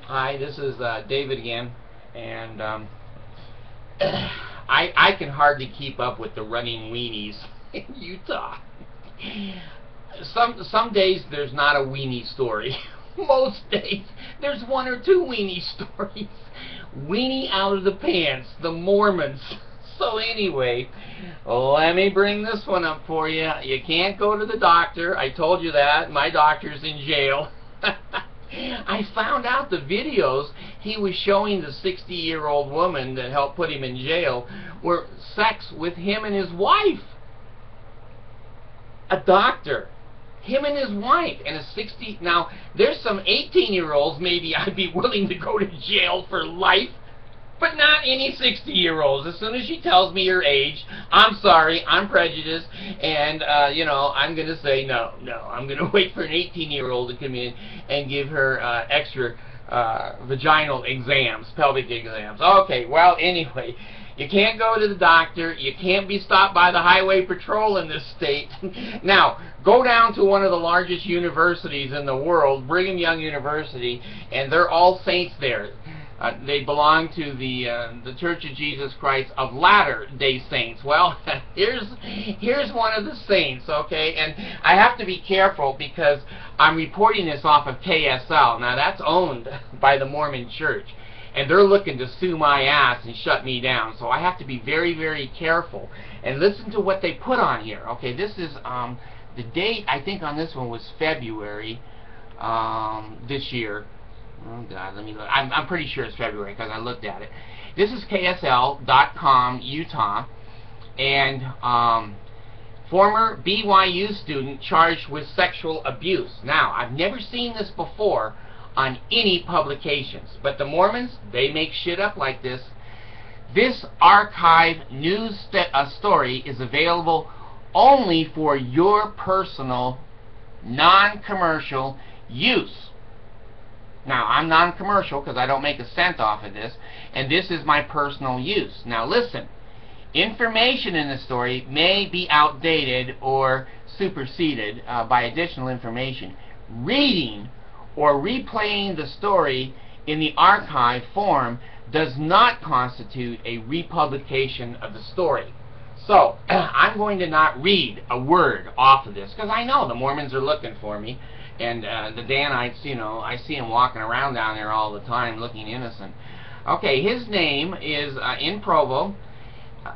Hi, this is David again, and I can hardly keep up with the running weenies in Utah. Some days there's not a weenie story. Most days there's one or two weenie stories. Weenie out of the pants, the Mormons. So anyway, let me bring this one up for you. You can't go to the doctor. I told you that. My doctor's in jail. I found out the videos he was showing the 60-year-old woman that helped put him in jail were sex with him and his wife. A doctor. Him and his wife. And a 60... Now, there's some 18-year-olds maybe I'd be willing to go to jail for life, but not any 60-year-olds. As soon as she tells me her age, I'm sorry, I'm prejudiced, and, I'm going to say no. I'm going to wait for an 18-year-old to come in and give her extra vaginal exams, pelvic exams. Okay, well, anyway, you can't go to the doctor. You can't be stopped by the highway patrol in this state. Now, go down to one of the largest universities in the world, Brigham Young University, and they're all saints there. They belong to the Church of Jesus Christ of Latter-day Saints. Well, here's one of the saints, okay? And I have to be careful because I'm reporting this off of KSL. Now, that's owned by the Mormon Church, and they're looking to sue my ass and shut me down. So I have to be very, very careful. And listen to what they put on here. Okay, this is the date, I think, on this one was February this year. Oh God, let me look. I'm pretty sure it's February because I looked at it. This is KSL.com, Utah, and former BYU student charged with sexual abuse. Now, I've never seen this before on any publications, but the Mormons, they make shit up like this. This archive news story is available only for your personal, non-commercial use. Now, I'm non-commercial because I don't make a cent off of this, and this is my personal use. Now, listen. Information in the story may be outdated or superseded by additional information. Reading or replaying the story in the archive form does not constitute a republication of the story. So, I'm going to not read a word off of this because I know the Mormons are looking for me. And the Danites, I see him walking around down there all the time looking innocent. Okay, his name is, in Provo,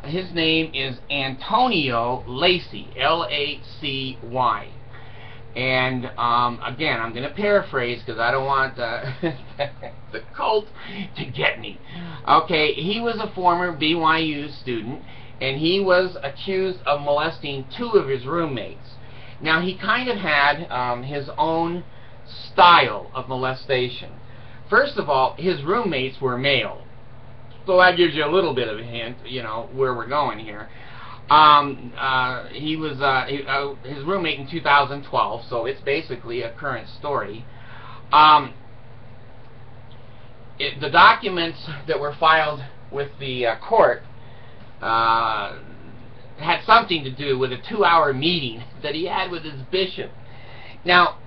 his name is Antonio Lacy, L-A-C-Y. And, again, I'm going to paraphrase because I don't want the cult to get me. Okay, he was a former BYU student, and he was accused of molesting two of his roommates. Now, he kind of had his own style of molestation. First of all, his roommates were male. So that gives you a little bit of a hint, where we're going here. He was his roommate in 2012, so it's basically a current story. The documents that were filed with the court had something to do with a 2-hour meeting that he had with his bishop. Now,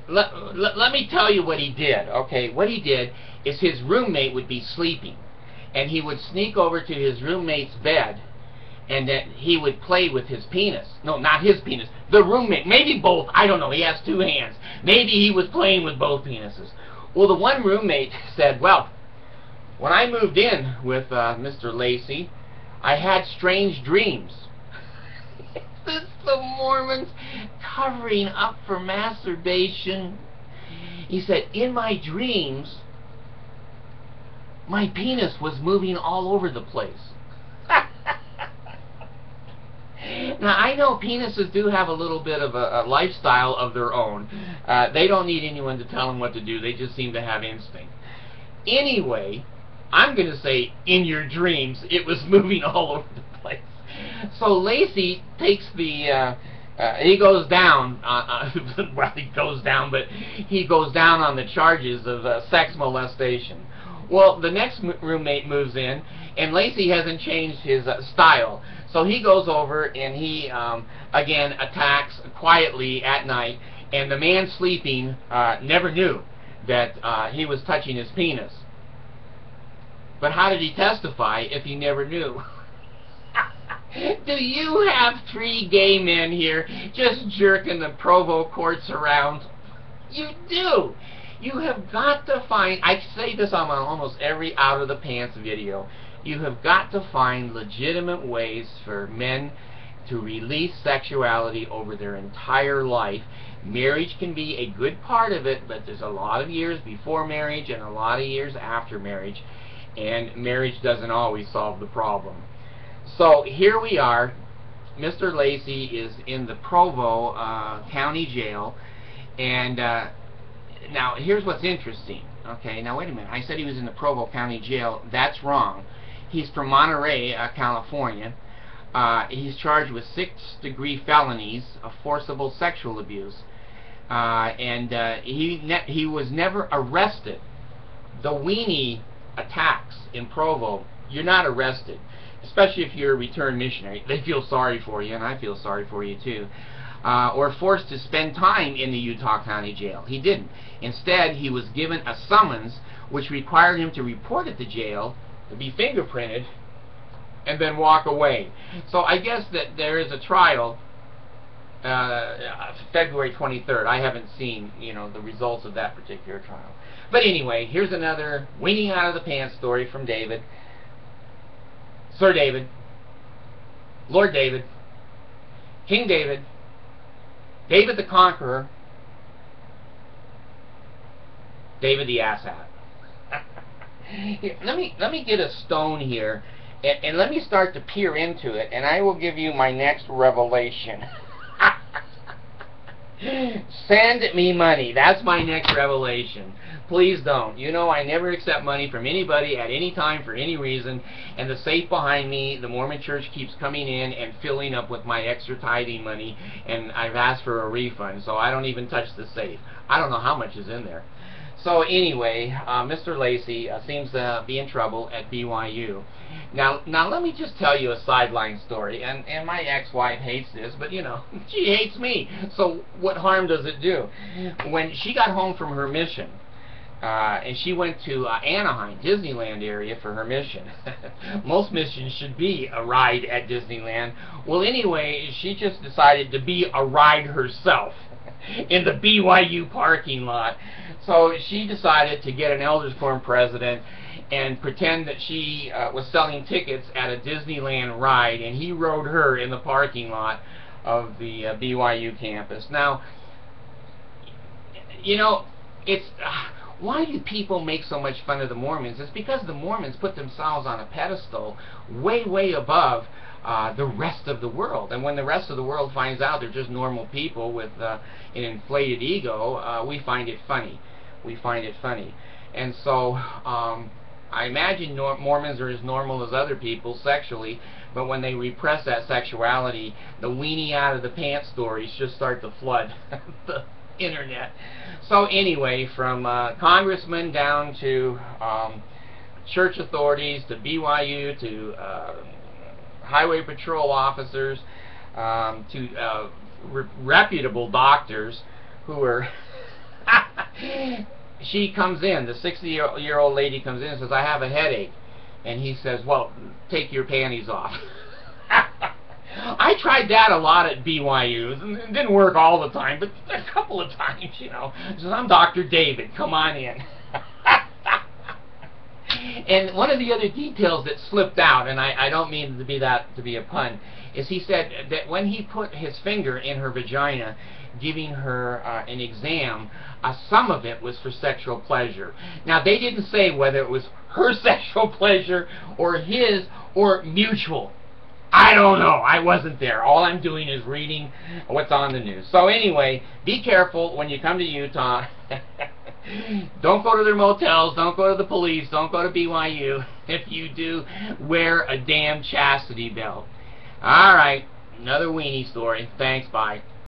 let me tell you what he did, okay? What he did is his roommate would be sleeping, and he would sneak over to his roommate's bed, and then he would play with his penis. No, not his penis. The roommate. Maybe both. I don't know. He has two hands. Maybe he was playing with both penises. Well, the one roommate said, well, when I moved in with Mr. Lacy, I had strange dreams. This is the Mormons covering up for masturbation. He said, in my dreams, my penis was moving all over the place. Now, I know penises do have a little bit of a lifestyle of their own. They don't need anyone to tell them what to do. They just seem to have instinct. Anyway, I'm going to say, in your dreams, it was moving all over the place. So Lacy takes the, he goes down, well, he goes down, but he goes down on the charges of sex molestation. Well, the next roommate moves in, and Lacy hasn't changed his style. So he goes over and he, again, attacks quietly at night, and the man sleeping never knew that he was touching his penis. But how did he testify if he never knew? Do you have 3 gay men here just jerking the Provo courts around? You do. You have got to find, I say this on almost every Out of the Pants video, you have got to find legitimate ways for men to release sexuality over their entire life. Marriage can be a good part of it, but there's a lot of years before marriage and a lot of years after marriage, and marriage doesn't always solve the problem. So here we are. Mr. Lacy is in the Provo County Jail, and now here's what's interesting. Okay, now wait a minute. I said he was in the Provo County Jail. That's wrong. He's from Monterey, California. He's charged with 6-degree felonies of forcible sexual abuse, and he was arrested. Arrested. The weini attacks in Provo, you're not arrested, especially if you're a returned missionary. They feel sorry for you, and I feel sorry for you too. Or forced to spend time in the Utah County Jail. He didn't. Instead, he was given a summons which required him to report at the jail, to be fingerprinted, and then walk away. So I guess that there is a trial February 23rd. I haven't seen, the results of that particular trial. But anyway, here's another weaning out of the pants story from David. Sir David, Lord David, King David, David the Conqueror, David the asshat. Here, let me get a stone here, and let me start to peer into it, and I will give you my next revelation. Send me money. That's my next revelation. Please don't. I never accept money from anybody at any time for any reason, and the safe behind me, the Mormon Church keeps coming in and filling up with my extra tithing money, and I've asked for a refund, so I don't even touch the safe. I don't know how much is in there. So anyway, Mr. Lacy seems to be in trouble at BYU. Now let me just tell you a sideline story, and my ex-wife hates this, but she hates me, so what harm does it do? When she got home from her mission, and she went to Anaheim, Disneyland area for her mission. Most missions should be a ride at Disneyland. Well, anyway, she just decided to be a ride herself in the BYU parking lot. So she decided to get an elders quorum president and pretend that she was selling tickets at a Disneyland ride, and he rode her in the parking lot of the BYU campus. Now, it's why do people make so much fun of the Mormons? It's because the Mormons put themselves on a pedestal way above the rest of the world. And when the rest of the world finds out they're just normal people with an inflated ego, we find it funny. We find it funny. And so I imagine Mormons are as normal as other people sexually, but when they repress that sexuality, the weenie out of the pants stories just start to flood the internet. So anyway, from congressmen down to church authorities to BYU to highway patrol officers to reputable doctors who are she comes in, the 60-year-old lady comes in and says, I have a headache. And he says, well, take your panties off. I tried that a lot at BYU. It didn't work all the time, but a couple of times, He says, I'm Dr. David. Come on in. And one of the other details that slipped out, and I don't mean to be a pun, is he said that when he put his finger in her vagina, giving her an exam, some of it was for sexual pleasure. Now, they didn't say whether it was her sexual pleasure or his or mutual. I don't know. I wasn't there. All I'm doing is reading what's on the news. So anyway, be careful when you come to Utah. Don't go to their motels. Don't go to the police. Don't go to BYU. If you do, wear a damn chastity belt. All right. Another weenie story. Thanks. Bye.